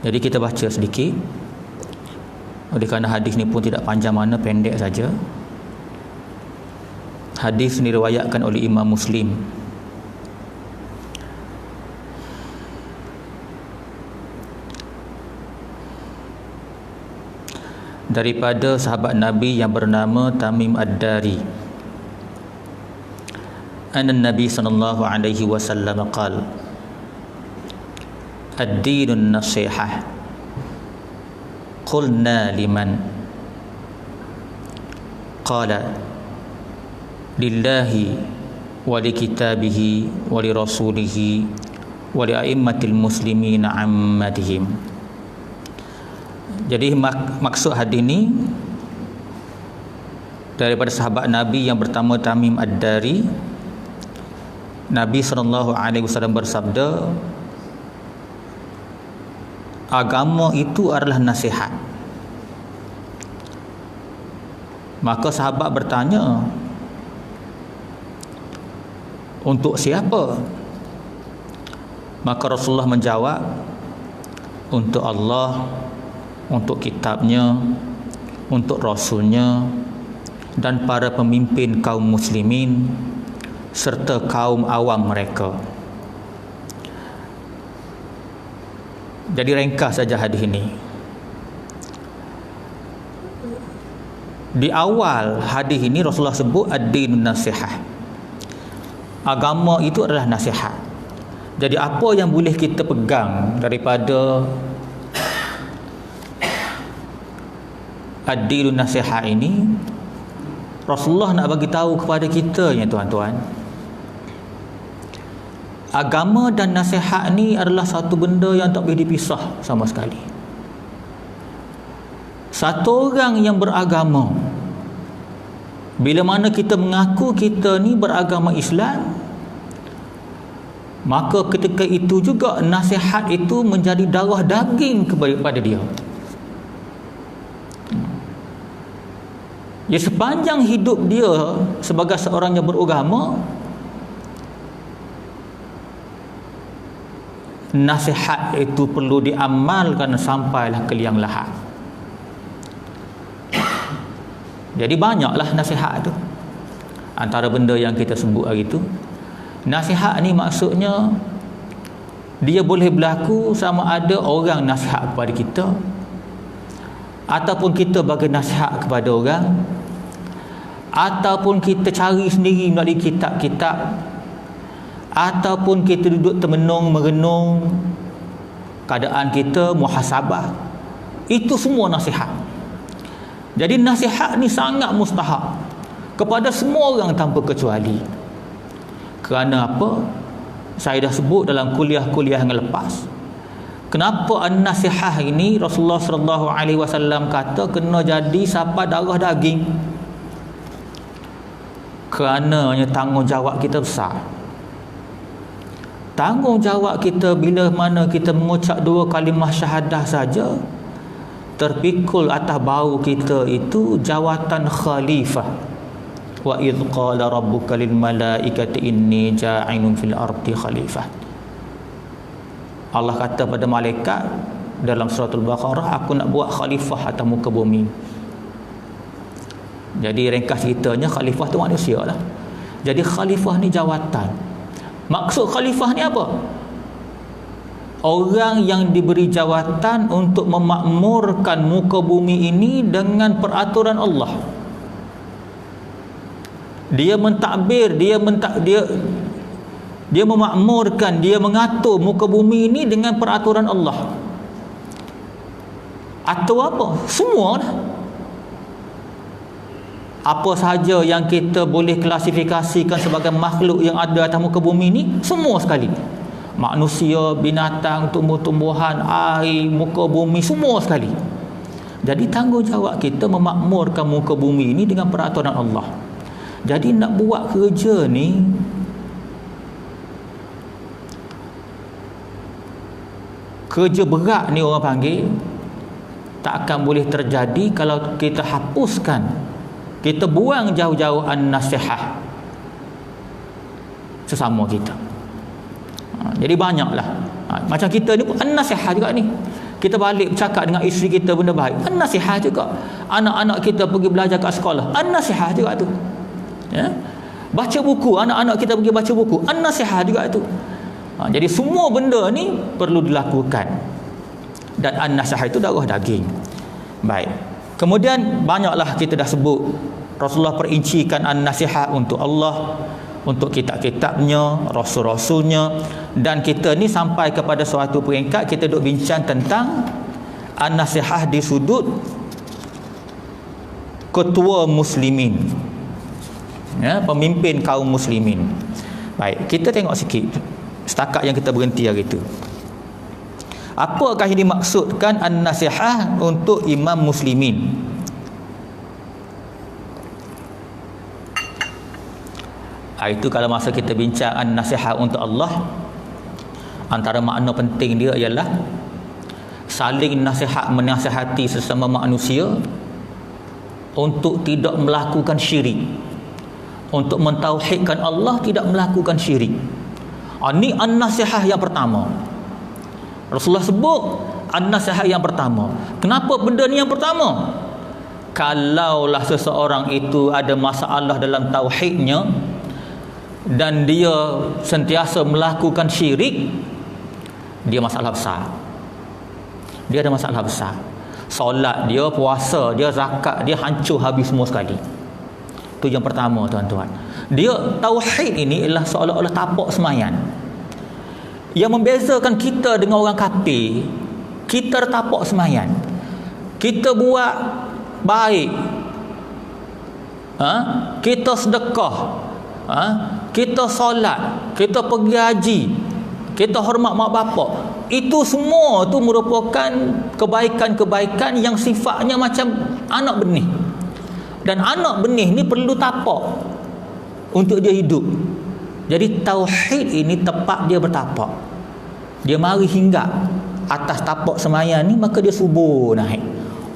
Jadi kita baca sedikit. Oleh kerana hadis ni pun tidak panjang mana, pendek saja. Hadis diriwayatkan oleh Imam Muslim. Daripada sahabat Nabi yang bernama Tamim Ad-Dari. Anna Nabi sallallahu alaihi wasallam qala: Ad-dinun nasihah. Qulna liman? Qala lillahi wa li kitabihi wa li rasulihi wa li a'immatil muslimin ammatihim. Jadi maksud hadis ni daripada sahabat Nabi yang pertama Tamim Ad-Dari. Nabi SAW bersabda, agama itu adalah nasihat. Maka sahabat bertanya, untuk siapa? Maka Rasulullah menjawab, untuk Allah, untuk kitabnya, untuk rasulnya, dan para pemimpin kaum muslimin serta kaum awam mereka. Jadi ringkas saja hadis ini. Di awal hadis ini Rasulullah sebut ad-dinun nasihah. Agama itu adalah nasihat. Jadi apa yang boleh kita pegang daripada ad-dinun nasihah ini, Rasulullah nak bagi tahu kepada kita ya tuan-tuan. Agama dan nasihat ni adalah satu benda yang tak boleh dipisah sama sekali. Satu orang yang beragama, bila mana kita mengaku kita ni beragama Islam, maka ketika itu juga nasihat itu menjadi darah daging kepada dia. Ya, sepanjang hidup dia sebagai seorang yang beragama, nasihat itu perlu diamalkan sampailah ke liang lahat. Jadi banyaklah nasihat tu. Antara benda yang kita sebut hari tu, nasihat ni maksudnya dia boleh berlaku sama ada orang nasihat kepada kita, ataupun kita bagi nasihat kepada orang, ataupun kita cari sendiri melalui kitab-kitab, ataupun kita duduk termenung merenung keadaan kita, muhasabah. Itu semua nasihat. Jadi nasihat ni sangat mustahak kepada semua orang tanpa kecuali. Kerana apa? Saya dah sebut dalam kuliah-kuliah yang lepas. Kenapa an-nasihah ini Rasulullah SAW kata kena jadi sapa darah daging? Kerana tanggungjawab kita besar. Tanggungjawab kita bila mana kita mengucap dua kalimah syahadah saja, terpikul atas bau kita itu jawatan khalifah. Wa idh qala rabbuka lil malaikati inni ja'ilun fil ardi khalifah. Allah kata pada malaikat dalam surah Al-Baqarah, aku nak buat khalifah atas muka bumi. Jadi ringkas ceritanya, khalifah tu manusia lah. Jadi khalifah ni jawatan. Maksud khalifah ni apa? Orang yang diberi jawatan untuk memakmurkan muka bumi ini dengan peraturan Allah. Dia mentadbir, dia memakmurkan, dia mengatur muka bumi ini dengan peraturan Allah. Atau apa? Semua lah. Apa sahaja yang kita boleh klasifikasikan sebagai makhluk yang ada atas muka bumi ini, semua sekali. Manusia, binatang, tumbuh-tumbuhan, air, muka bumi, semua sekali. Jadi tanggungjawab kita memakmurkan muka bumi ini dengan peraturan Allah. Jadi nak buat kerja ni, kerja berat ni orang panggil, tak akan boleh terjadi kalau kita hapuskan, kita buang jauh-jauh an-nasihah sesama kita. Jadi banyaklah. Macam kita ni pun an-nasihah juga ni. Kita balik bercakap dengan isteri kita benda baik, an-nasihat juga. Anak-anak kita pergi belajar kat sekolah, an-nasihat juga tu. Ya. Baca buku, anak-anak kita pergi baca buku, an-nasihat juga tu. Jadi semua benda ni perlu dilakukan. Dan an-nasihat itu darah daging. Baik. Kemudian banyaklah kita dah sebut Rasulullah perincikan an-nasihat untuk Allah, untuk kitab-kitabnya, rasul-rasulnya, dan kita ni sampai kepada suatu peringkat kita duk bincang tentang an-nasihat di sudut ketua muslimin, ya, pemimpin kaum muslimin. Baik, kita tengok sikit setakat yang kita berhenti hari itu. Apakah yang dimaksudkan an-nasihat untuk imam muslimin? Itu kalau masa kita bincang an-nasihat untuk Allah, antara makna penting dia ialah saling nasihat menasihati sesama manusia untuk tidak melakukan syirik, untuk mentauhidkan Allah, tidak melakukan syirik. Ini an-nasihat yang pertama. Rasulullah sebut an-nasihat yang pertama. Kenapa benda ni yang pertama? Kalaulah seseorang itu ada masalah dalam tauhidnya dan dia sentiasa melakukan syirik, dia masalah besar. Dia ada masalah besar. Solat dia, puasa dia, zakat dia hancur habis semua sekali. Itu yang pertama, tuan-tuan. Dia tauhid ini ialah seolah-olah tapak semayan. Yang membezakan kita dengan orang kafir, kita tapak semayan. Kita buat baik, kita sedekah, kita solat, kita pergi haji, kita hormat mak bapak. Itu semua tu merupakan kebaikan-kebaikan yang sifatnya macam anak benih. Dan anak benih ni perlu tapak untuk dia hidup. Jadi tauhid ini tepat dia bertapak. Dia mari hinggap atas tapak semayan ni, maka dia subur naik.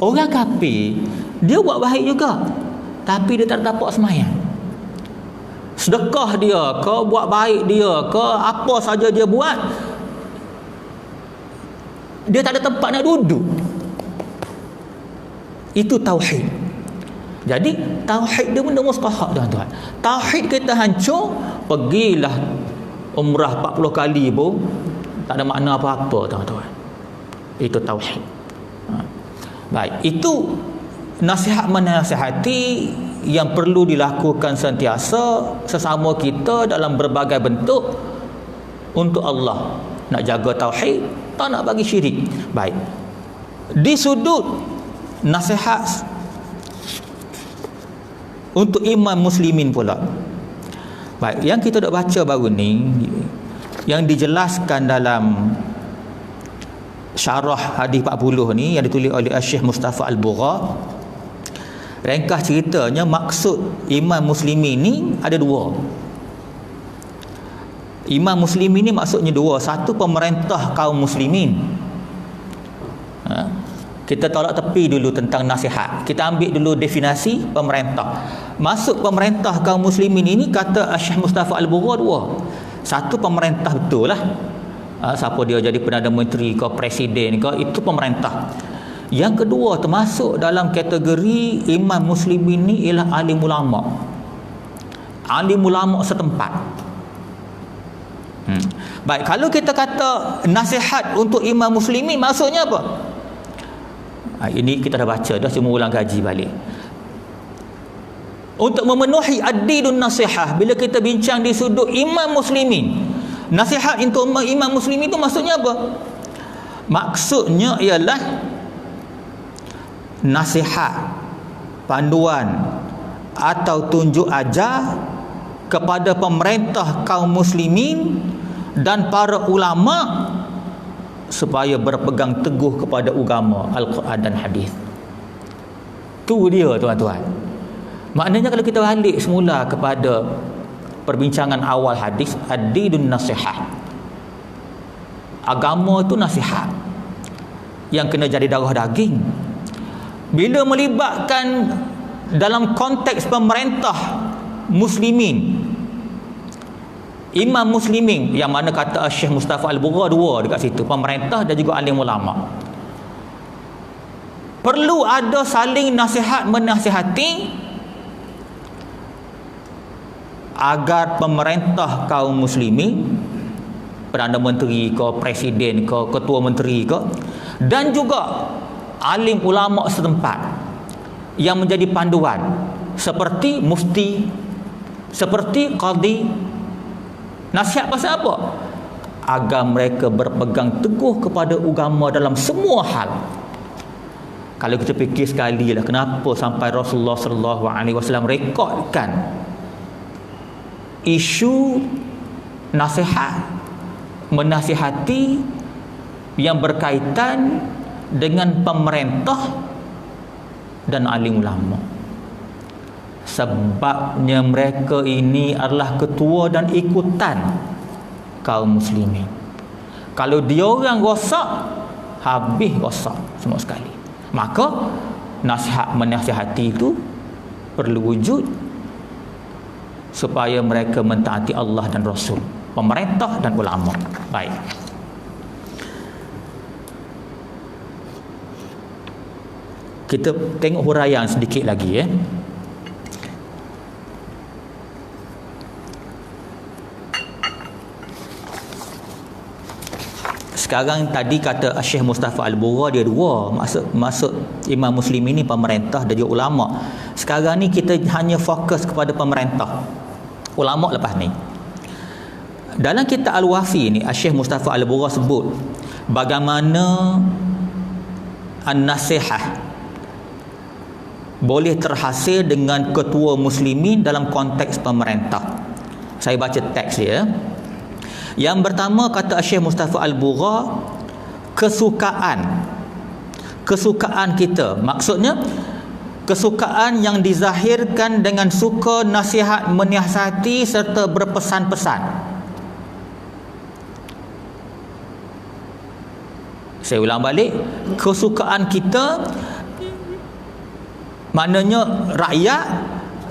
Orang kafir dia buat baik juga, tapi dia tak ada tapak semayan. Sedekah dia ke, buat baik dia ke, apa saja dia buat, dia tak ada tempat nak duduk. Itu tauhid. Jadi tauhid dia benda mustahak, tuan-tuan. Tauhid kita hancur, pergilah umrah 40 kali pun tak ada makna apa-apa, tuan-tuan. Itu tauhid. Baik, itu nasihat menasihati yang perlu dilakukan sentiasa sesama kita dalam berbagai bentuk untuk Allah. Nak jaga tauhid, tak nak bagi syirik. Baik. Di sudut nasihat untuk imam muslimin pula. Baik, yang kita dah baca baru ni, yang dijelaskan dalam syarah hadis 40 ni yang ditulis oleh Syekh Mustafa Al-Bugha. Ringkas ceritanya, maksud imam muslimin ni ada dua. Imam muslimin ni maksudnya dua. Satu, pemerintah kaum muslimin. Kita tolak tepi dulu tentang nasihat. Kita ambil dulu definisi pemerintah. Maksud pemerintah kaum muslimin ini, kata Syekh Mustafa Al-Bugha, dua. Satu, pemerintah betul lah. Siapa dia jadi Perdana Menteri ke, Presiden ke, itu pemerintah. Yang kedua, termasuk dalam kategori imam muslimin ni ialah alim ulama. Alim ulama setempat. Baik, kalau kita kata nasihat untuk imam muslimin, maksudnya apa? Ini kita dah baca dah, cuma ulang kaji balik. Untuk memenuhi ad-dinun nasihah, bila kita bincang di sudut imam muslimin, nasihat untuk imam muslimin itu maksudnya apa? Maksudnya ialah nasihat, panduan atau tunjuk ajar kepada pemerintah kaum muslimin dan para ulama supaya berpegang teguh kepada agama Al-Quran dan hadis. Tu dia, tuan-tuan. Maknanya kalau kita balik semula kepada perbincangan awal hadis, ad-dinun nasihah. Agama tu nasihat yang kena jadi darah daging. Bila melibatkan dalam konteks pemerintah muslimin, imam muslimin, yang mana kata Syekh Mustafa Al-Bugha dua dekat situ, pemerintah dan juga alim ulama. perlu ada saling nasihat menasihati agar pemerintah kaum muslimin, Perdana Menteri ke, Presiden ke, Ketua Menteri ke, dan juga alim ulama setempat yang menjadi panduan seperti mufti, seperti qadi, nasihat pasal apa? Agar mereka berpegang teguh kepada agama dalam semua hal. Kalau kita fikir sekali lah, kenapa sampai Rasulullah sallallahu alaihi wasallam rekodkan isu nasihat menasihati yang berkaitan dengan pemerintah dan alim ulama. Sebabnya mereka ini adalah ketua dan ikutan kaum muslimin. Kalau dia orang rosak, habis rosak semua sekali. Maka nasihat menasihati itu perlu wujud supaya mereka mentaati Allah dan Rasul, pemerintah dan ulama. Baik. Kita tengok huraian sedikit lagi ya. Sekarang tadi kata Syekh Mustafa Al-Bura dia dua, maksud Imam Muslim ini pemerintah dan juga ulama. Sekarang ni kita hanya fokus kepada pemerintah, ulama lepas ni. Dalam kitab Al-Wafi ni Syekh Mustafa Al-Bura sebut bagaimana an-nasihah boleh terhasil dengan ketua muslimin dalam konteks pemerintah. Saya baca teks dia. Yang pertama kata Syekh Mustafa Al-Bura, kesukaan kita, maksudnya kesukaan yang dizahirkan dengan suka nasihat menasihati serta berpesan-pesan. Saya ulang balik, kesukaan kita maknanya rakyat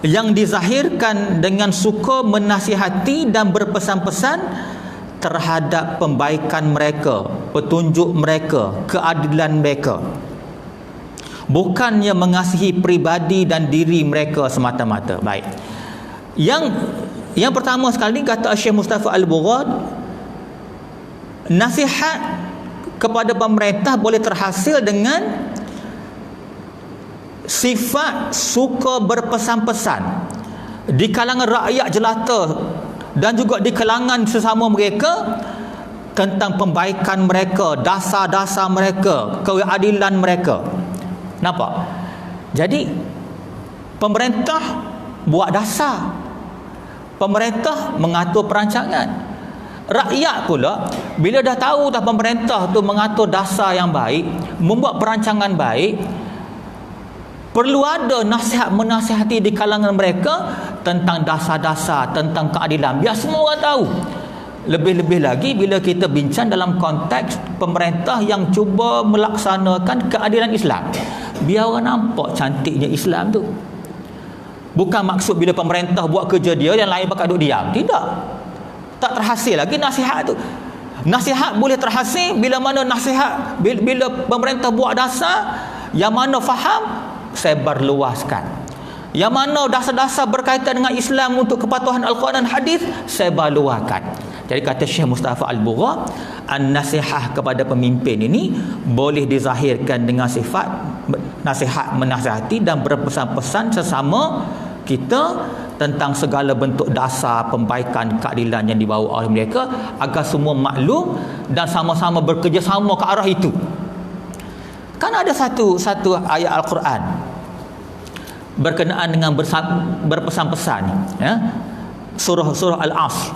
yang dizahirkan dengan suka menasihati dan berpesan-pesan terhadap pembaikan mereka, petunjuk mereka, keadilan mereka, bukannya mengasihi pribadi dan diri mereka semata-mata. Baik. Yang pertama sekali kata Syekh Mustafa Al-Bura, nasihat kepada pemerintah boleh terhasil dengan sifat suka berpesan-pesan di kalangan rakyat jelata dan juga di kalangan sesama mereka tentang pembaikan mereka, dasar-dasar mereka, keadilan mereka. Nampak? Jadi pemerintah buat dasar, pemerintah mengatur perancangan. Rakyat pula bila dah tahu dah pemerintah tu mengatur dasar yang baik, membuat perancangan baik, perlu ada nasihat menasihati di kalangan mereka tentang dasar-dasar, tentang keadilan, biar semua orang tahu. Lebih-lebih lagi bila kita bincang dalam konteks pemerintah yang cuba melaksanakan keadilan Islam, biar orang nampak cantiknya Islam tu. Bukan maksud bila pemerintah buat kerja dia, yang lain bakal duduk diam. Tidak. Tak terhasil lagi nasihat tu. Nasihat boleh terhasil bila mana nasihat, bila pemerintah buat dasar, yang mana faham sebar luaskan. Yang mana dasar-dasar berkaitan dengan Islam untuk kepatuhan Al-Quran dan Hadis, sebar luaskan. Jadi kata Syekh Mustafa Al-Bura, an-nasihah kepada pemimpin ini boleh dizahirkan dengan sifat nasihat menasihati dan berpesan-pesan sesama kita tentang segala bentuk dasar pembaikan keadilan yang dibawa oleh mereka, agar semua maklum dan sama-sama bekerjasama ke arah itu. Kan ada satu ayat Al-Quran berkenaan dengan berpesan-pesan ya. Surah Al-Asr.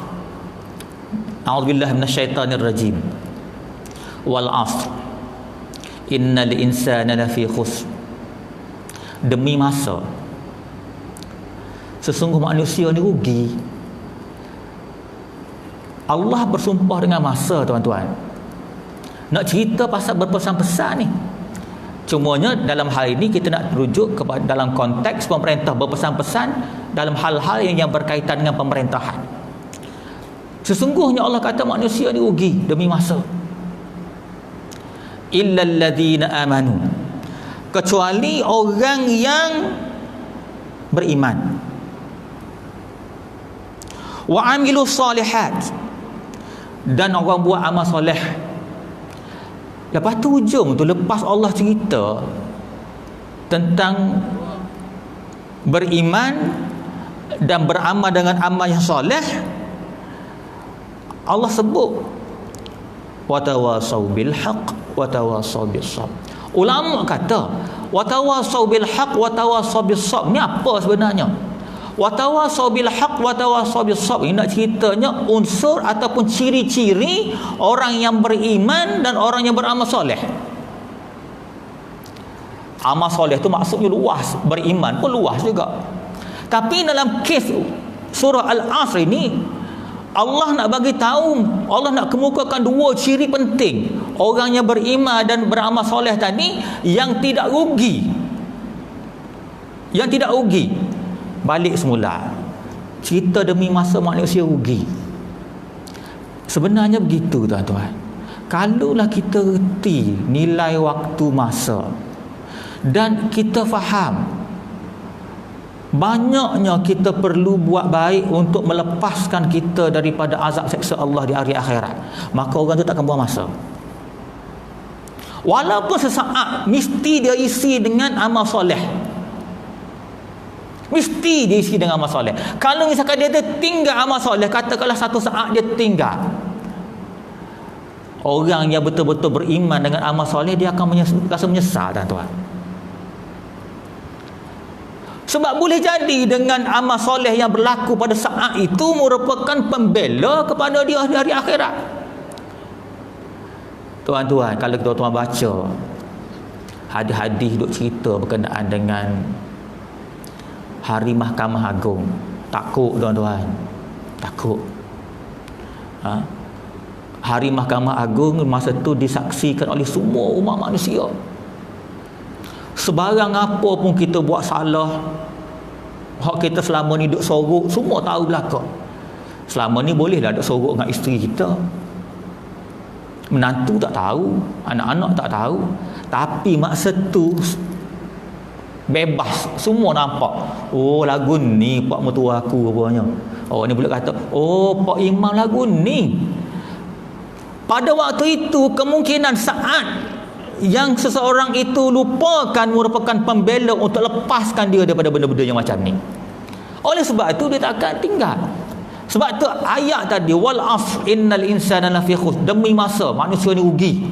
A'udzubillahi minasyaitonirrajim. Wal 'asr. Innal insana lafi khusr. Demi masa, sesungguh manusia ni rugi. Allah bersumpah dengan masa, tuan-tuan. Nak cerita pasal berpesan-pesan ni, cumanya dalam hal ini kita nak rujuk kepada dalam konteks pemerintah berpesan-pesan dalam hal-hal yang berkaitan dengan pemerintahan. Sesungguhnya Allah kata manusia ni rugi demi masa. Illal ladzina amanu, kecuali orang yang beriman. Wa amilu salihat, dan orang buat amal soleh. Lepas tu ujung tu, lepas Allah cerita tentang beriman dan beramal dengan amal yang soleh, Allah sebut watawasau bil haq watawasau bis sabr. Ulama kata watawasau bil haq watawasau bis sabr ni apa sebenarnya? Watawasau bil haq watawasau bis sabr ini nak ceritanya unsur ataupun ciri-ciri orang yang beriman dan orang yang beramal soleh. Amal soleh tu maksudnya luas, beriman pun luas juga. Tapi dalam kes surah Al-Asr ini, Allah nak bagi tahu, Allah nak kemukakan dua ciri penting orang yang beriman dan beramal soleh tadi yang tidak rugi. Yang tidak rugi. Balik semula, cerita demi masa manusia rugi. Sebenarnya begitu tuan-tuan. Kalaulah kita reti nilai waktu masa dan kita faham banyaknya kita perlu buat baik untuk melepaskan kita daripada azab seksa Allah di hari akhirat, maka orang tu takkan buang masa. Walaupun sesaat, mesti dia isi dengan amal soleh. Mesti dia isi dengan amal soleh. Kalau misalkan dia tertinggal amal soleh, katakanlah satu saat dia tinggal, orang yang betul-betul beriman dengan amal soleh, dia akan rasa menyesal, tuan-tuan. Sebab boleh jadi dengan amal soleh yang berlaku pada saat itu merupakan pembela kepada dia di hari akhirat. Tuan-tuan, kalau tuan-tuan baca hadis-hadis duk cerita berkenaan dengan hari Mahkamah Agung, takut tuan-tuan, takut. Hari Mahkamah Agung masa tu disaksikan oleh semua umat manusia. Sebarang apa pun kita buat salah, hak kita selama ni duk sorok, semua tahu belakang. Selama ni bolehlah duk sorok dengan isteri kita, menantu tak tahu, anak-anak tak tahu, tapi masa tu bebas, semua nampak. Oh, lagu ni pak mertua aku rupanya. Oh, ni boleh kata, oh pak imam lagu ni. Pada waktu itu kemungkinan saat yang seseorang itu lupakan merupakan pembela untuk lepaskan dia daripada benda-benda yang macam ni. Oleh sebab itu dia tak akan tinggal. Sebab tu ayat tadi, wal af innal insana lafi khusr, demi masa manusia ni rugi,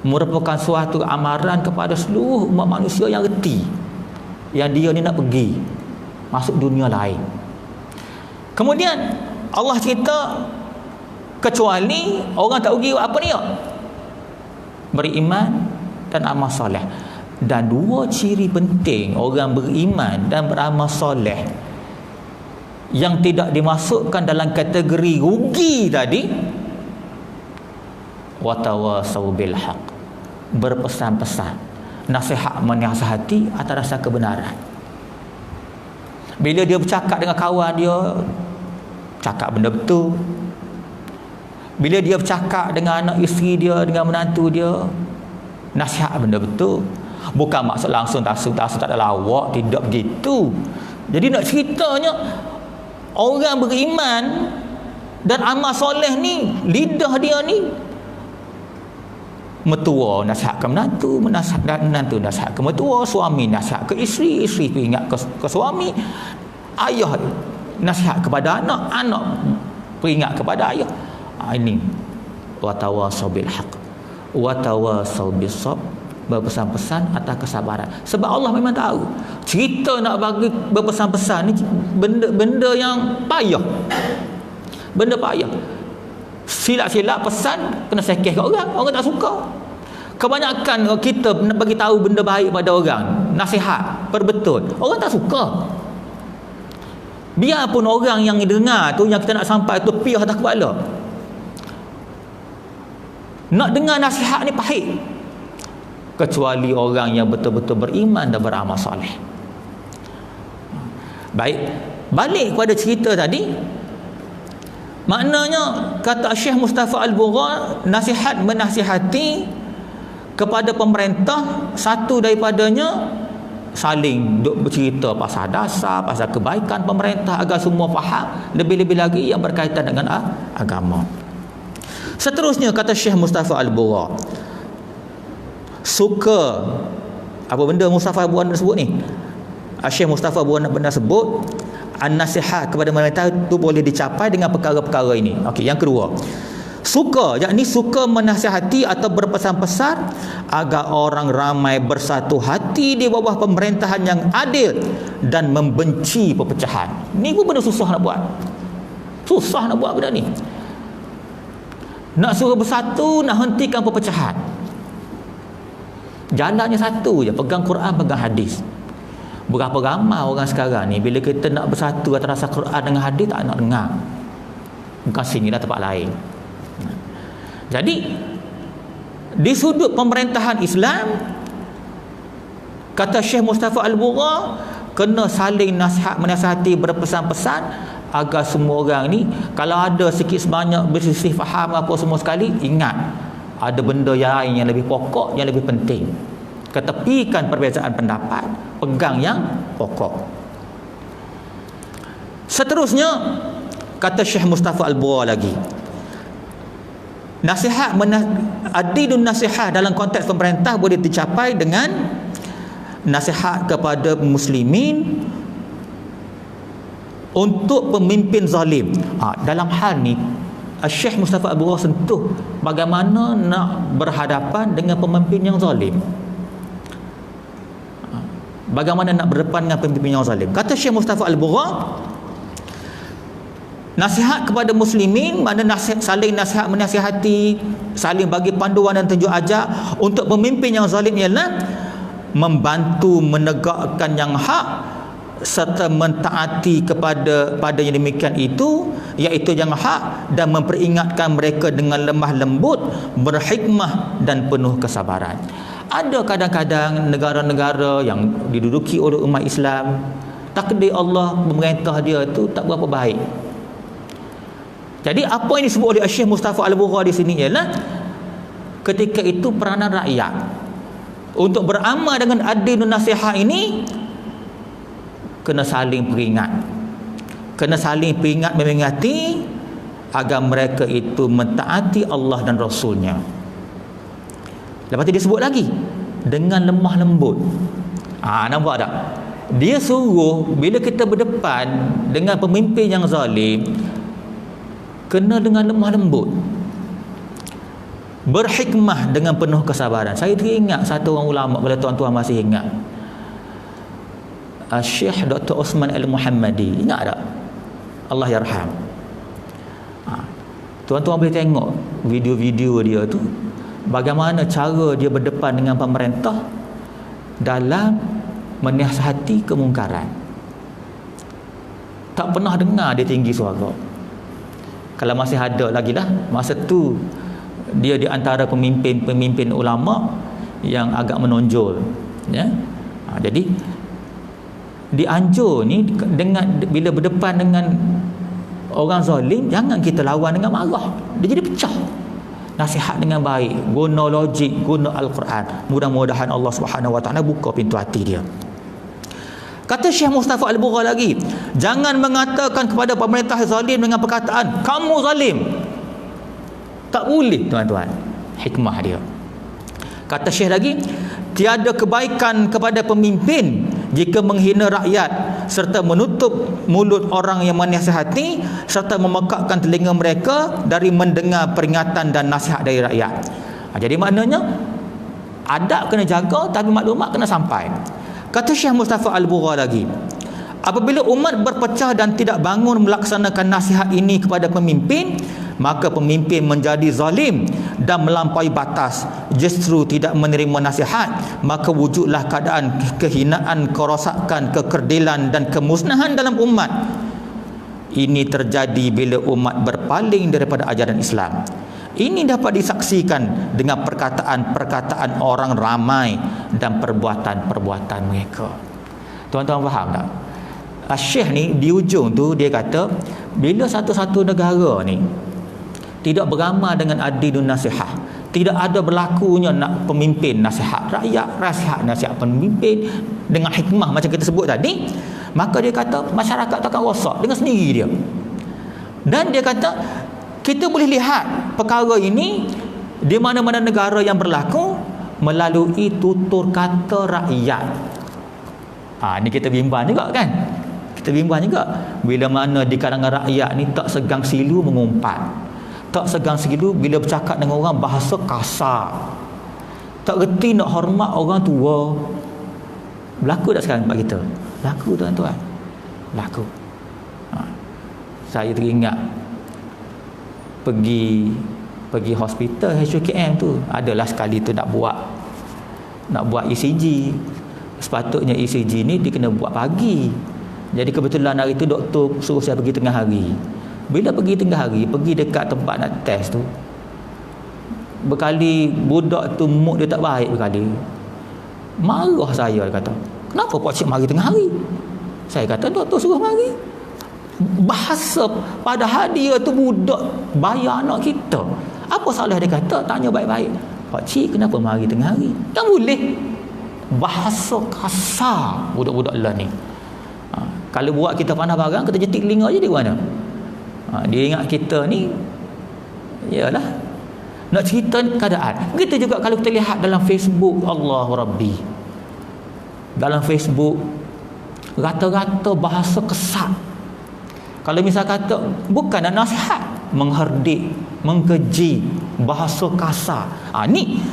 merupakan suatu amaran kepada seluruh umat manusia yang reti yang dia ni nak pergi masuk dunia lain. Kemudian Allah cerita kecuali orang tak rugi apa ni ya? Beriman dan amal soleh. Dan dua ciri penting orang beriman dan beramal soleh yang tidak dimasukkan dalam kategori rugi tadi, watawasau bil haq, berpesan-pesan, nasihat menasihati atas rasa kebenaran. Bila dia bercakap dengan kawan dia, cakap benda betul. Bila dia bercakap dengan anak isteri dia, dengan menantu dia, nasihat benda betul. Bukan maksud langsung tasuk tak ada lawak, tidak begitu. Jadi nak ceritanya, orang beriman dan amal soleh ni, lidah dia ni mertua nasihat ke menantu, menantu nasihat ke mertua, suami nasihat ke isteri, isteri peringat ke suami, ayah nasihat kepada anak, anak peringat kepada ayah. Ini watawasau bil haq watawasau bis sabr, berpesan-pesan atas kesabaran. Sebab Allah memang tahu cerita nak bagi berpesan-pesan ni benda yang payah, benda payah. Silap-silap pesan kena sekeh kat orang tak suka. Kebanyakan kita nak bagi tahu benda baik pada orang, nasihat perbetul, orang tak suka. Biarpun orang yang dengar tu, yang kita nak sampai tu piah atas kepala, nak dengar nasihat ni pahit, kecuali orang yang betul-betul beriman dan beramal soleh. Baik, balik kepada cerita tadi, maknanya kata Syekh Mustafa Al-Bugha, nasihat menasihati kepada pemerintah, satu daripadanya saling duk bercerita pasal dasar, pasal kebaikan pemerintah agar semua faham, lebih-lebih lagi yang berkaitan dengan agama. Seterusnya kata Syekh Mustafa Al-Bura, suka apa benda Mustafa Al-Bura sebut ni? Syekh Mustafa Al-Bura benar sebut an-nasihat kepada pemerintah itu boleh dicapai dengan perkara-perkara ini. Okey, yang kedua, suka, yakni suka menasihati atau berpesan-pesan agar orang ramai bersatu hati di bawah pemerintahan yang adil dan membenci perpecahan. Ni pun benda susah nak buat. Susah nak buat benda ni. Nak suruh bersatu, nak hentikan perpecahan. Jalannya satu je, pegang Quran, pegang hadis. Berapa ramai orang sekarang ni bila kita nak bersatu antara Quran dengan hadis tak nak dengar. Bukan sini lah, tempat lain. Jadi di sudut pemerintahan Islam, kata Syekh Mustafa Al-Bura, kena saling menasihati, berpesan-pesan agar semua orang ni, kalau ada sikit sebanyak berselisih faham apa semua sekali, ingat ada benda yang lain yang lebih pokok, yang lebih penting. Ketepikan perbezaan pendapat, pegang yang pokok. Seterusnya kata Syekh Mustafa Al-Bura lagi, nasihat adilun nasihat dalam konteks pemerintah boleh dicapai dengan nasihat kepada muslimin untuk pemimpin zalim. Dalam hal ni Syekh Mustafa Al-Bura sentuh bagaimana nak berhadapan dengan pemimpin yang zalim. Bagaimana nak berdepan dengan pemimpin yang zalim. Kata Syekh Mustafa Al-Bura, nasihat kepada muslimin, mana saling nasihat menasihati, saling bagi panduan dan tunjuk ajar untuk pemimpin yang zalim ialah membantu menegakkan yang hak serta mentaati pada yang demikian itu, iaitu yang hak, dan memperingatkan mereka dengan lemah lembut, berhikmah dan penuh kesabaran. Ada kadang-kadang negara-negara yang diduduki oleh umat Islam, takdir Allah pemerintah dia tu tak berapa baik. Jadi apa yang disebut oleh Syekh Mustafa Al-Bura di sini ialah ketika itu peranan rakyat untuk beramal dengan adil dan nasihat ini kena saling peringat. Kena saling peringat, memperingati agar mereka itu mentaati Allah dan Rasulnya. Lepas tu dia sebut lagi dengan lemah lembut. Nampak tak? Dia suruh bila kita berdepan dengan pemimpin yang zalim, kena dengan lemah lembut, berhikmah dengan penuh kesabaran. Saya teringat satu orang ulama, bila tuan-tuan masih ingat, Syekh Dr. Osman Al-Muhammadi, ingat tak? Allah yarham. Tuan-tuan boleh tengok video-video dia tu, bagaimana cara dia berdepan dengan pemerintah dalam menasihati kemungkaran. Tak pernah dengar dia tinggi suara. Kalau masih ada lagi lah, masa tu dia di antara pemimpin ulama yang agak menonjol, ya. Jadi dianjur ni dengan bila berdepan dengan orang zalim, jangan kita lawan dengan marah, dia jadi pecah. Nasihat dengan baik, guna logik, guna Al-Quran. Mudah-mudahan Allah Subhanahu Wa Taala buka pintu hati dia. Kata Syekh Mustafa Al-Bura lagi, jangan mengatakan kepada pemerintah zalim dengan perkataan kamu zalim. Tak boleh, tuan-tuan. Hikmah dia. Kata Syekh lagi, tiada kebaikan kepada pemimpin jika menghina rakyat serta menutup mulut orang yang menasihati serta memekakkan telinga mereka dari mendengar peringatan dan nasihat dari rakyat. Jadi maknanya adab kena jaga, tapi maklumat kena sampai. Kata Syekh Mustafa Al-Bura lagi, apabila umat berpecah dan tidak bangun melaksanakan nasihat ini kepada pemimpin, maka pemimpin menjadi zalim dan melampaui batas, justru tidak menerima nasihat, maka wujudlah keadaan kehinaan, kerosakan, kekerdilan dan kemusnahan dalam umat. Ini terjadi bila umat berpaling daripada ajaran Islam. Ini dapat disaksikan dengan perkataan-perkataan orang ramai dan perbuatan-perbuatan mereka. Tuan-tuan faham tak? Syekh ni di ujung tu dia kata, bila satu-satu negara ni tidak beramal dengan adil dan nasihat, tidak ada berlakunya nak pemimpin nasihat rakyat, nasihat pemimpin dengan hikmah macam kita sebut tadi, maka dia kata masyarakat takkan rosak dengan sendiri dia. Dan dia kata kita boleh lihat perkara ini di mana-mana negara yang berlaku melalui tutur kata rakyat. Ni kita bimbang juga kan. Kita bimbang juga bila mana di kalangan rakyat ni tak segang silu mengumpat, tak segang silu bila bercakap dengan orang bahasa kasar, tak reti nak hormat orang tua. Berlaku tak sekarang tempat kita? Berlaku tuan-tuan, berlaku. Saya teringat pergi hospital HUKM tu, adalah sekali tu nak buat ECG. Sepatutnya ECG ni dia kena buat pagi. Jadi kebetulan hari tu doktor suruh saya pergi tengah hari. Bila pergi tengah hari, pergi dekat tempat nak test tu, berkali budak tu mood dia tak baik berkali. Marah saya, dia kata, "Kenapa pak cik mari tengah hari?" Saya kata, "Doktor suruh mari." Bahasa padahal dia tu budak bayar anak kita. Apa salah dia kata? Tanya baik-baik. "Pak cik kenapa mari tengah hari?" Kan boleh. Bahasa kasar budak-budak lah ni. Kalau buat kita panah barang, kita jetik telinga je dia mana. Dia ingat kita ni, yalah, nak cerita keadaan. Begitu juga kalau kita lihat dalam Facebook, Allahu Rabbi, dalam Facebook rata-rata bahasa kesat. Kalau misal kata bukan nak nasihat, mengherdik, mengkeji, bahasa kasar. Ni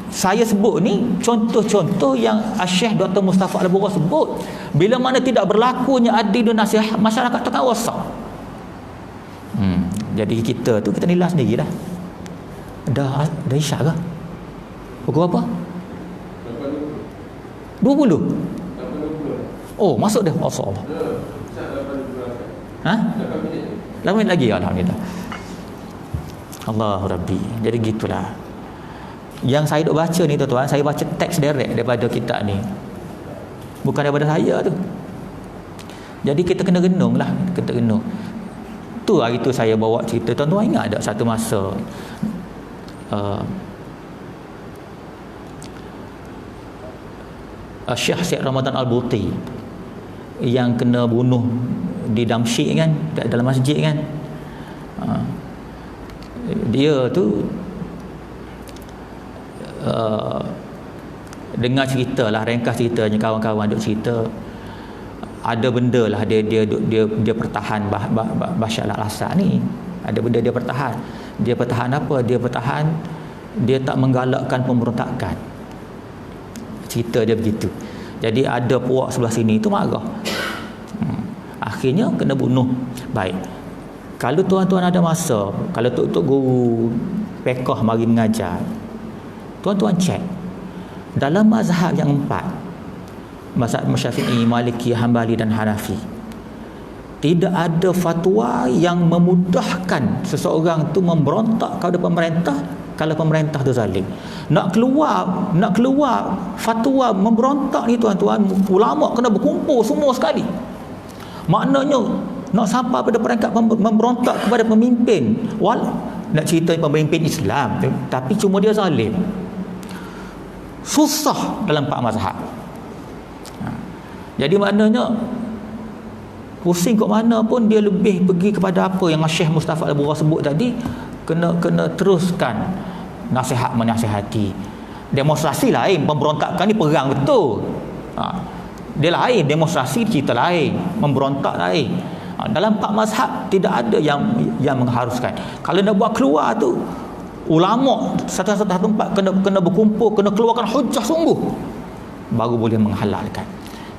saya sebut ni contoh-contoh yang Syekh Dr. Mustafa Al-Bura sebut. Bila mana tidak berlakunya adil dan nasihat, masyarakat takkan rosak. Jadi kita tu kita nilai sendiri dah. Dah isyak ke? Pukul apa? 20. Oh, masuk dah. Allah. 8 minit lagi, alhamdulillah. Allahu Rabbi. Jadi gitulah. Yang saya duk baca ni tuan-tuan, saya baca teks direct daripada kitab ni, bukan daripada saya tu. Jadi kita kena renung lah, kita renung. Tu hari tu saya bawa cerita, tuan-tuan ingat tak satu masa Syekh Syed Ramadan Al-Buti yang kena bunuh di Damsyik kan, dalam masjid kan. Dia tu dengar cerita lah, ringkas ceritanya, kawan-kawan duk cerita ada benda lah dia pertahan Bashar al-Assad ni. Ada benda dia pertahan. Dia pertahan apa? Dia pertahan dia tak menggalakkan pemberontakan. Cerita dia begitu. Jadi ada puak sebelah sini tu marah. Akhirnya kena bunuh. Baik. Kalau tuan-tuan ada masa, kalau tok-tok guru fiqh mari mengajar, tuan-tuan cek dalam mazhab yang 4, mazhab Syafi'i, Maliki, Hambali dan Hanafi, tidak ada fatwa yang memudahkan seseorang tu memberontak kepada pemerintah kalau pemerintah tu zalim. Nak keluar fatwa memberontak ni tuan-tuan, ulama kena berkumpul semua sekali. Maknanya nak sampai pada peringkat memberontak kepada pemimpin, nak cerita pemimpin Islam tapi cuma dia zalim, susah dalam 4 mazhab. Jadi maknanya pusing kat mana pun dia lebih pergi kepada apa yang Syekh Mustafa Al-Bura sebut tadi, kena teruskan nasihat menasihati. Demonstrasi lain, pemberontakan ni perang betul. Dia lain, demonstrasi cerita lain, memberontak lain. Dalam 4 mazhab tidak ada yang mengharuskan. Kalau nak buat keluar tu, ulama satu-satu tempat kena berkumpul, kena keluarkan hujah sungguh, baru boleh menghalalkan.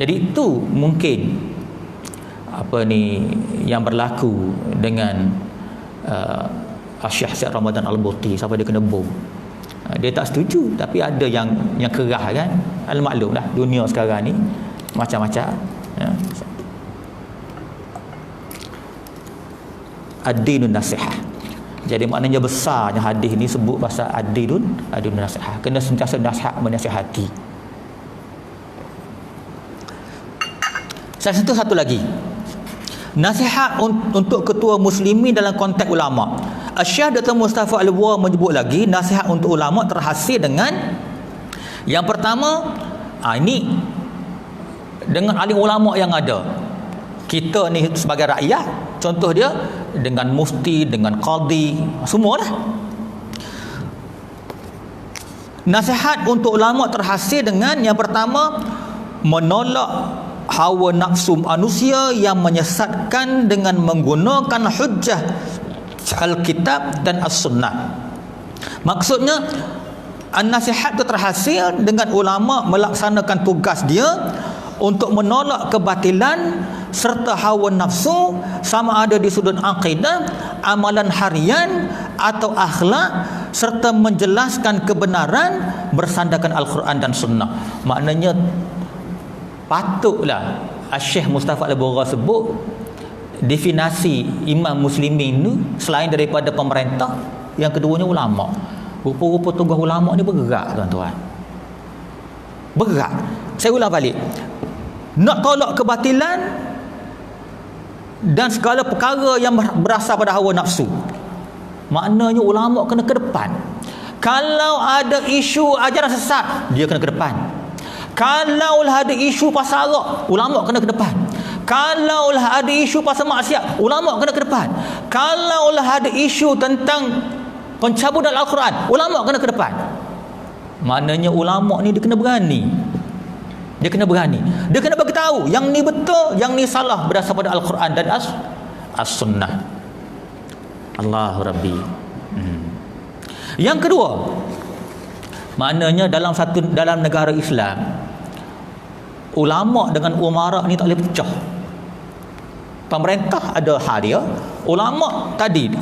Jadi itu mungkin apa ni yang berlaku dengan Syekh Syed Ramadan Al-Buti sampai dia kena bom. Dia tak setuju, tapi ada yang kerah kan. Al-maklum lah dunia sekarang ni macam-macam ya. Ad-dinun nasihah. Jadi maknanya besarnya hadis ni sebut pasal ad-dinun nasihah. Kena sentiasa nasihat menasihati. Satu lagi, nasihat untuk ketua muslimin dalam konteks ulama. Syekh Dr. Mustafa Al-Bughal menyebut lagi nasihat untuk ulama terhasil dengan yang pertama, ini dengan alim ulama yang ada. Kita ni sebagai rakyat, contoh dia dengan mufti, dengan qadi, semualah. Nasihat untuk ulama terhasil dengan yang pertama, menolak hawa nafsu manusia yang menyesatkan dengan menggunakan hujjah Alkitab dan As-Sunnah. Maksudnya nasihat itu terhasil dengan ulama melaksanakan tugas dia untuk menolak kebatilan serta hawa nafsu, sama ada di sudut akidah, amalan harian atau akhlak, serta menjelaskan kebenaran bersandarkan Al-Quran dan Sunnah. Maknanya patutlah Syekh Mustafa Al-Bughal sebut definisi imam muslimin tu selain daripada pemerintah, yang keduanya ulama. Rupa-rupa tugas ulama ni bergerak, tuan-tuan. Bergerak. Saya ulang balik. Nak tolak kebatilan dan segala perkara yang berasal pada hawa nafsu. Maknanya ulama kena ke depan. Kalau ada isu ajaran sesat, dia kena ke depan. Kalau ada isu pasal arak, ulama kena ke depan. Kalau ada isu pasal maksiat, ulama kena ke depan. Kalau ada isu tentang pencabulan Al-Quran, ulama kena ke depan. Maknanya ulama ni dia kena berani. Dia kena berani. Dia kena bagi tahu yang ni betul, yang ni salah berdasar pada Al-Quran dan As-Sunnah. Allahu Rabbi. Yang kedua, maknanya dalam negara Islam, ulama dengan umara ni tak boleh pecah. Pemerintah ada hal dia, ulama tadi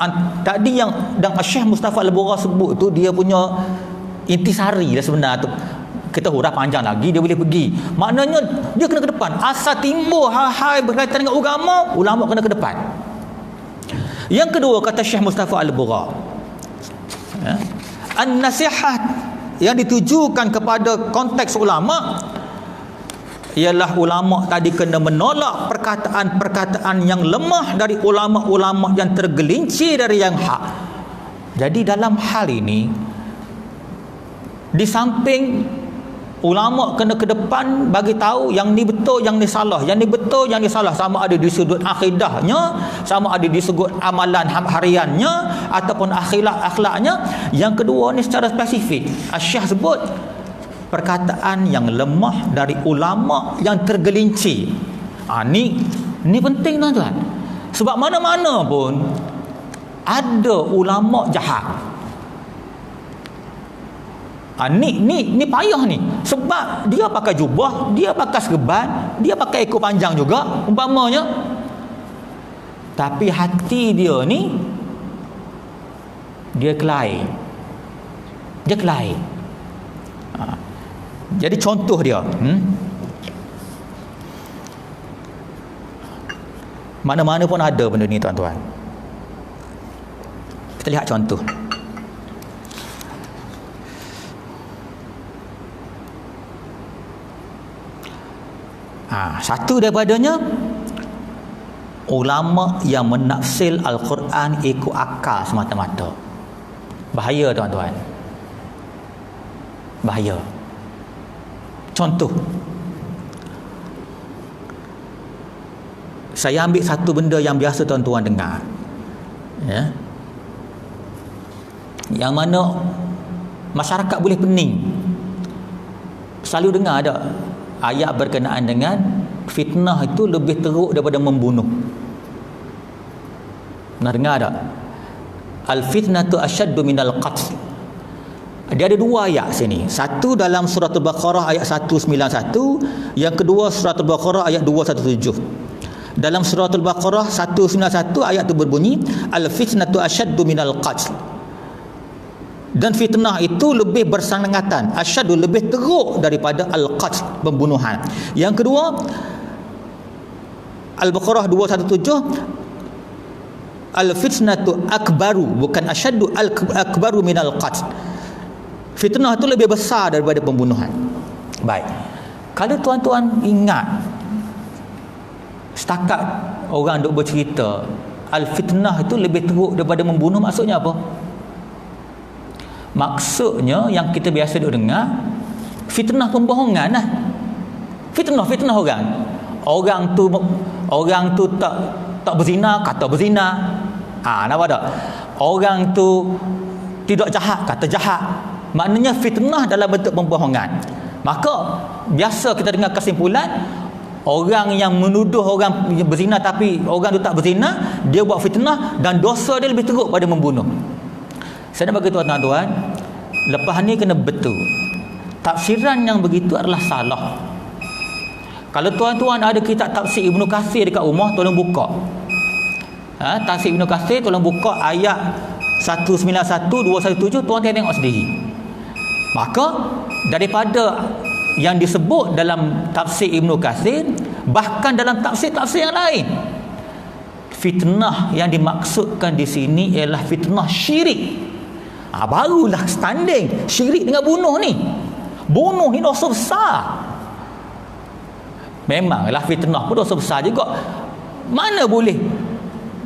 yang Syekh Mustafa Al-Bughal sebut tu, dia punya intisari lah sebenarnya tu. Kita huraf panjang lagi, dia boleh pergi. Maknanya dia kena ke depan. Asal timbul hal-hal berkaitan dengan agama, ulama kena ke depan. Yang kedua, kata Syekh Mustafa Al-Bughal, an-nasihat yang ditujukan kepada konteks ulama ialah ulama tadi kena menolak perkataan-perkataan yang lemah dari ulama-ulama yang tergelincir dari yang hak. Jadi dalam hal ini, di samping ulama kena ke depan bagi tahu yang ni betul, yang ni salah, yang ni betul, yang ni salah, sama ada di sudut akidahnya, sama ada di sudut amalan hariannya ataupun akhlaknya. Yang kedua ni secara spesifik, Syekh sebut perkataan yang lemah dari ulama yang tergelincir. Ni penting, tuan-tuan. Sebab mana-mana pun ada ulama jahat. Ni payah ni. Sebab dia pakai jubah, dia pakai serban, dia pakai ekor panjang juga umpamanya. Tapi hati dia ni, dia kelai. Jadi contoh dia, mana-mana pun ada benda ni, tuan-tuan. Kita lihat contoh. Satu daripadanya, ulama yang menafsir Al-Quran ikut akal semata-mata. Bahaya, tuan-tuan. Bahaya. Contoh, saya ambil satu benda yang biasa tuan-tuan dengar, yang mana masyarakat boleh pening. Selalu dengar ada ayat berkenaan dengan fitnah itu lebih teruk daripada membunuh. Pernah dengar tak? Al-fitnatu asyaddu minal qatl. Dia ada dua ayat sini. Satu dalam surah Al-Baqarah ayat 191, yang kedua surah Al-Baqarah ayat 217. Dalam surah Al-Baqarah 191 ayat itu berbunyi, al-fitnatu asyaddu minal qatl. Dan fitnah itu lebih bersangatan, asyaddu lebih teruk daripada al-qatl, pembunuhan. Yang kedua, Al-Baqarah 217, al-fitnatu akbaru, bukan asyaddu, akbaru minal qatl. Fitnah itu lebih besar daripada pembunuhan. Baik. Kalau tuan-tuan ingat, setakat orang duk bercerita al-fitnah itu lebih teruk daripada membunuh, maksudnya apa? Maksudnya yang kita biasa duk dengar, fitnah pembohongan lah. Fitnah orang tu tak berzina, kata berzina. Nampak tak? Orang tu tidak jahat, kata jahat. Maknanya fitnah dalam bentuk pembohongan. Maka biasa kita dengar kesimpulan, orang yang menuduh orang berzina tapi orang tu tak berzina, dia buat fitnah dan dosa dia lebih teruk pada membunuh. Saya nak bagi tahu tuan-tuan, lepas ni kena betul. Tafsiran yang begitu adalah salah. Kalau tuan-tuan ada kitab tafsir Ibnu Katsir dekat rumah, tolong buka. Tafsir Ibnu Katsir, tolong buka ayat 191, 217, tuan tengok sendiri. Maka daripada yang disebut dalam tafsir Ibnu Katsir, bahkan dalam tafsir-tafsir yang lain, fitnah yang dimaksudkan di sini ialah fitnah syirik. Barulah standing syirik dengan bunuh ni. Bunuh ni dosa besar. Memanglah fitnah pun dosa besar juga. Mana boleh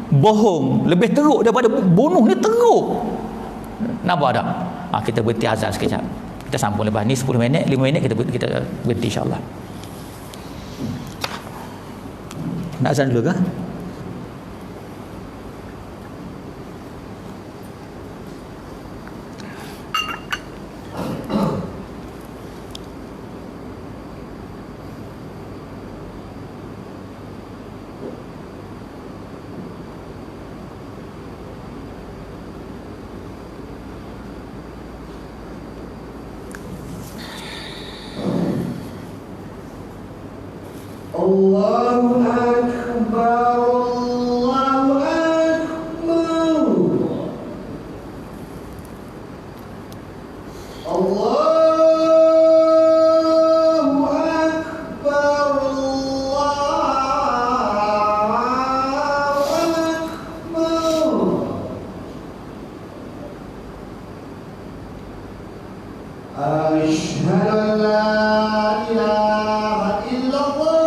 bohong lebih teruk daripada bunuh ni teruk. Nampak tak? Kita berhenti azan sekejap. Kita sambung lepas ni 10 minit, 5 minit kita berhenti insya-Allah. Nak azan dulu ke? Allahu Akbar, Allahu Akbar, Allahu Akbar, Allahu Akbar. Asyhadu an la ilaha illallah.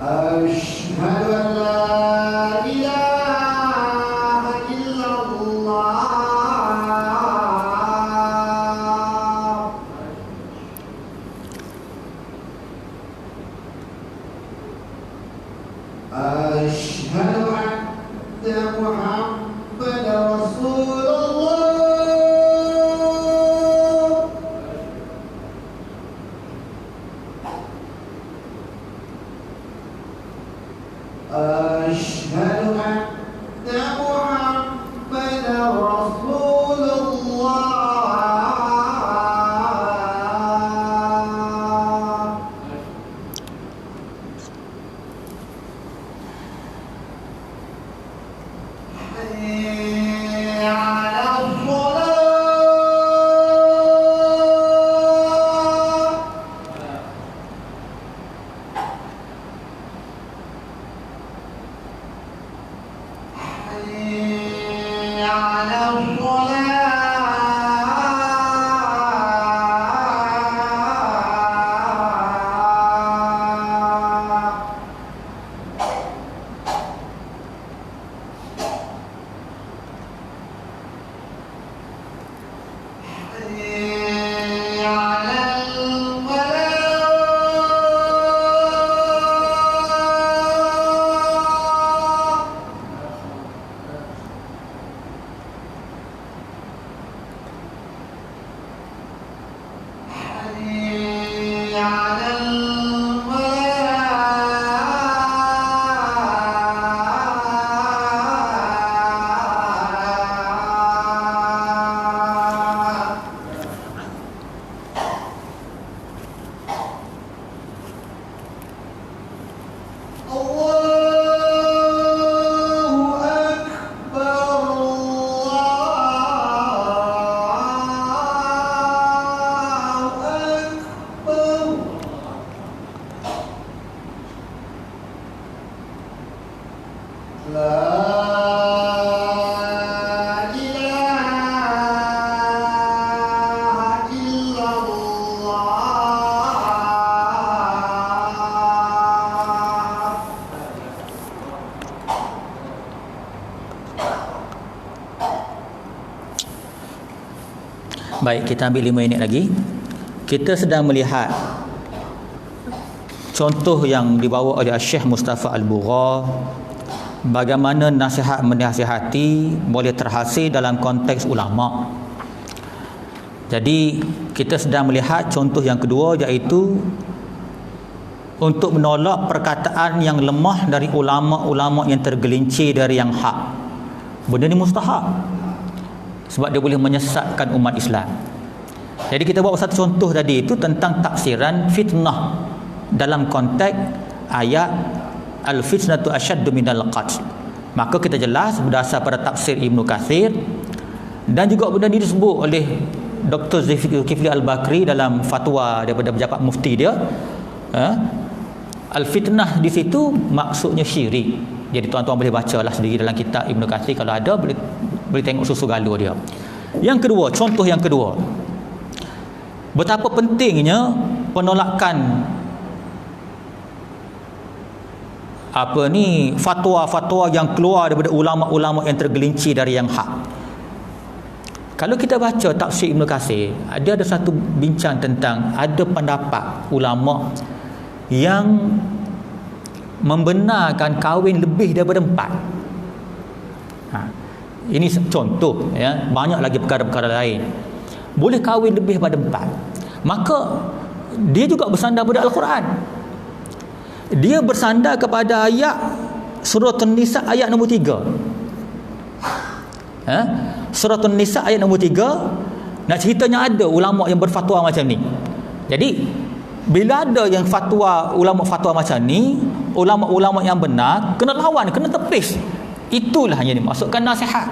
أشهد أن لا إله إلا الله. أشهد أن محمدا رسول الله. أشهد أن محمدا رسول الله. حي على الصلاة. حي على الصلاة. حي على الفلاح. Baik, kita ambil 5 minit lagi. Kita sedang melihat contoh yang dibawa oleh Syekh Mustafa Al-Bugha, bagaimana nasihat menasihati boleh terhasil dalam konteks ulama. Jadi kita sedang melihat contoh yang kedua, iaitu untuk menolak perkataan yang lemah dari ulama-ulama yang tergelincir dari yang hak. Benda ni mustahab sebab dia boleh menyesatkan umat Islam. Jadi kita bawa satu contoh tadi itu tentang taksiran fitnah dalam konteks ayat al-fitnatu asyaddu minal qatl. Maka kita jelas berdasar pada tafsir Ibnu Katsir, dan juga benda ini disebut oleh Dr. Zulkifli Al-Bakri dalam fatwa daripada pejabat mufti dia. Al-fitnah di situ maksudnya syirik. Jadi tuan-tuan boleh bacalah sendiri dalam kitab Ibnu Katsir, kalau ada boleh tengok susu galur dia. Yang kedua, contoh yang kedua, betapa pentingnya penolakan fatwa-fatwa yang keluar daripada ulama-ulama yang tergelincir dari yang hak. Kalau kita baca tafsir Ibnu Katsir, ada satu bincang tentang ada pendapat ulama yang membenarkan kahwin lebih daripada 4. Ini contoh, ya. Banyak lagi perkara-perkara lain. Boleh kahwin lebih daripada 4. Maka dia juga bersandar pada Al-Quran. Dia bersandar kepada ayat surah An-Nisa ayat nombor 3. Surah An-Nisa ayat nombor 3. Nak ceritanya ada ulama yang berfatwa macam ni. Jadi bila ada yang ulama-fatwa macam ni, ulama-ulama yang benar kena lawan, kena tepis. Itulah yang dimaksudkan nasihat,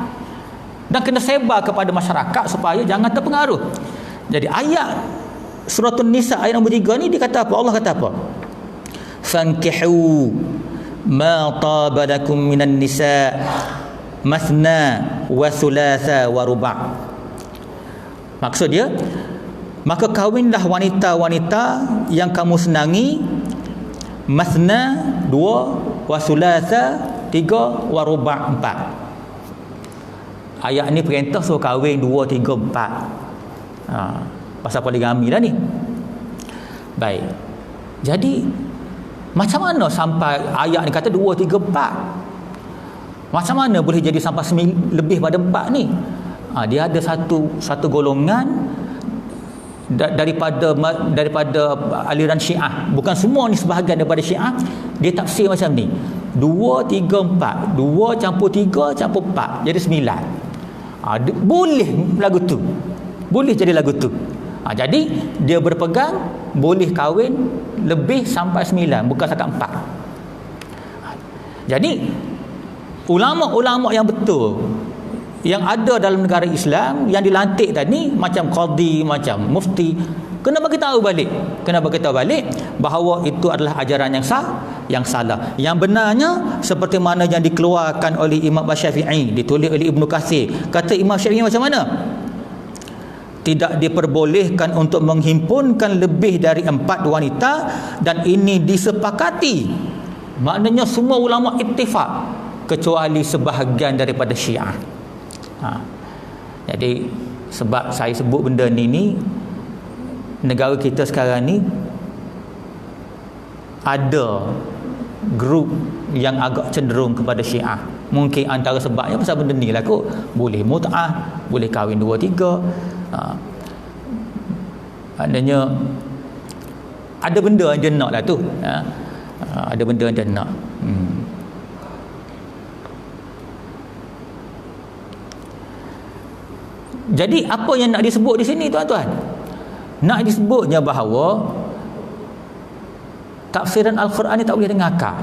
dan kena sebar kepada masyarakat supaya jangan terpengaruh. Jadi ayat surah An-Nisa ayat nombor 3 ni dia kata apa? Allah kata apa? Fankihu ma taba lakum minan nisa masna wa thulatha wa ruba'. Maksud dia, maka kahwinlah wanita-wanita yang kamu senangi, masna 2, wa thulatha 3, wa ruba' 4. Ayat ni perintah suruh kahwin 2, 3, 4. Pasal poligami dah ni. Baik. Jadi macam mana sampai ayat ni kata 2, 3, 4? Macam mana boleh jadi sampai lebih pada 4 ni? Dia ada satu golongan daripada aliran Syiah. Bukan semua ni, sebahagian daripada Syiah dia tafsir macam ni. 2, 3, 4. 2 campur 3 campur 4 jadi 9. Boleh lagu tu. Boleh jadi lagu tu. Jadi dia berpegang boleh kahwin lebih sampai 9, bukan setakat 4. Jadi ulama-ulama yang betul yang ada dalam negara Islam yang dilantik tadi, macam qadi, macam mufti, kena bagi tahu balik. Kena bagi tahu balik bahawa itu adalah ajaran yang yang salah. Yang benarnya seperti mana yang dikeluarkan oleh Imam Syafi'i, ditulis oleh Ibnu Katsir. Kata Imam Syafi'i macam mana? Tidak diperbolehkan untuk menghimpunkan lebih dari 4 wanita, dan ini disepakati. Maknanya semua ulama ittifaq kecuali sebahagian daripada Syiah. Jadi sebab saya sebut benda ni negara kita sekarang ni ada grup yang agak cenderung kepada Syiah. Mungkin antara sebabnya pasal benda ni lah kot. Boleh mut'ah, boleh kahwin 2, 3. Maknanya ada benda yang dia nak lah tu. Ada benda yang dia nak. Jadi apa yang nak disebut di sini tuan-tuan? Nak disebutnya bahawa tafsiran Al-Quran ni tak boleh dengakar.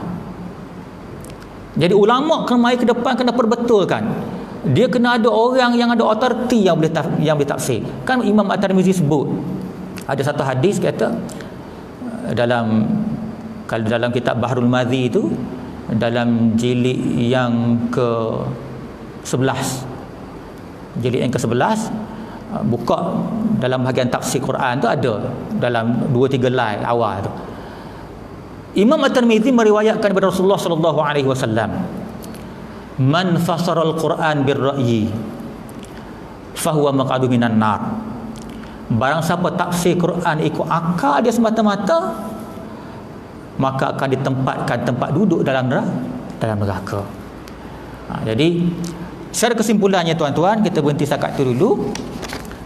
Jadi ulama kena mari ke depan, kena perbetulkan. Dia kena ada orang yang ada authority yang boleh tafsir. Kan Imam At-Tirmizi sebut ada satu hadis kata kalau dalam kitab Bahrul Madhi itu, dalam jilid yang ke-11, jilid yang ke-11, buka dalam bahagian tafsir Quran tu ada dalam 2-3 line awal tu. Imam At-Tirmizi meriwayatkan daripada Rasulullah sallallahu alaihi wasallam, man fasara al-Quran bir-ra'yi fahuwa maq'adu minan nar. Barang siapa tafsir Quran ikut akal dia semata-mata, maka akan ditempatkan tempat duduk dalam neraka. Jadi secara kesimpulannya tuan-tuan, kita berhenti setakat itu dulu.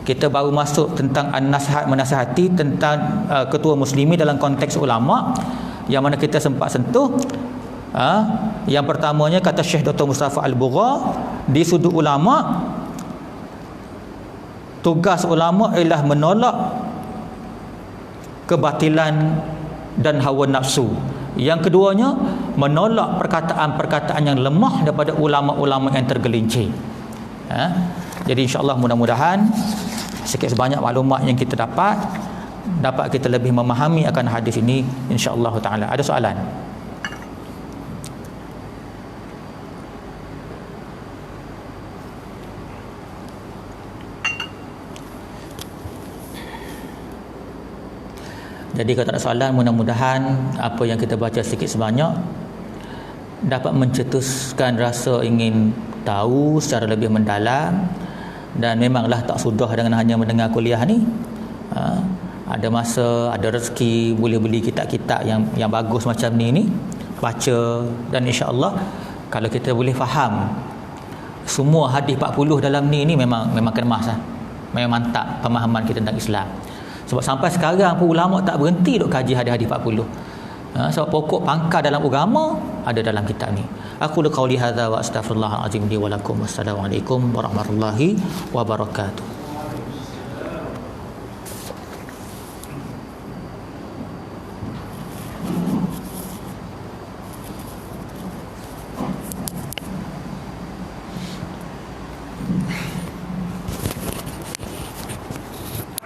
Kita baru masuk tentang an-nasihat menasihati tentang ketua muslimin dalam konteks ulama, yang mana kita sempat sentuh. Yang pertamanya kata Syekh Dr. Mustafa Al-Bugha, di sudut ulama, tugas ulama ialah menolak kebatilan dan hawa nafsu. Yang keduanya, menolak perkataan-perkataan yang lemah daripada ulama-ulama yang tergelincir. Jadi insya-Allah mudah-mudahan sikit sebanyak maklumat yang kita dapat kita lebih memahami akan hadis ini insya-Allah taala. Ada soalan? Jadi kalau tak ada soalan, mudah-mudahan apa yang kita baca sikit sebanyak dapat mencetuskan rasa ingin tahu secara lebih mendalam. Dan memanglah tak sudah dengan hanya mendengar kuliah ni. Ada masa, ada rezeki, boleh beli kitab-kitab yang bagus macam ni baca, dan insya-Allah kalau kita boleh faham semua hadis 40 dalam ni memang kemas lah. Memang mantap pemahaman kita tentang Islam. Sebab sampai sekarang pun ulama tak berhenti duk kaji hadis-hadis 40. Sebab pokok pangkal dalam agama ada dalam kitab ni. Aku qauli hadza wa astaghfirullahal azim li wa lakum. Wassalamualaikum warahmatullahi wabarakatuh.